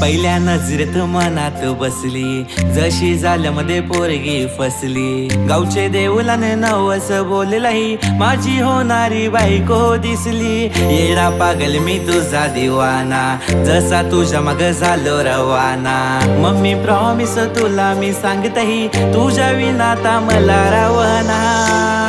पहिल्या नजरेत मनात बसली, जशी झाल्यामध्ये पोरगी फसली. गावचे देऊलाने नवस बोललाही, माझी होणारी बायको दिसली. येडा पागल मी तुझा दिवाना, जसा तुझ्या मग झालो रवाना. मम्मी प्रॉमिस तुला मी सांगतही, तुझ्या विना आता मला रावना.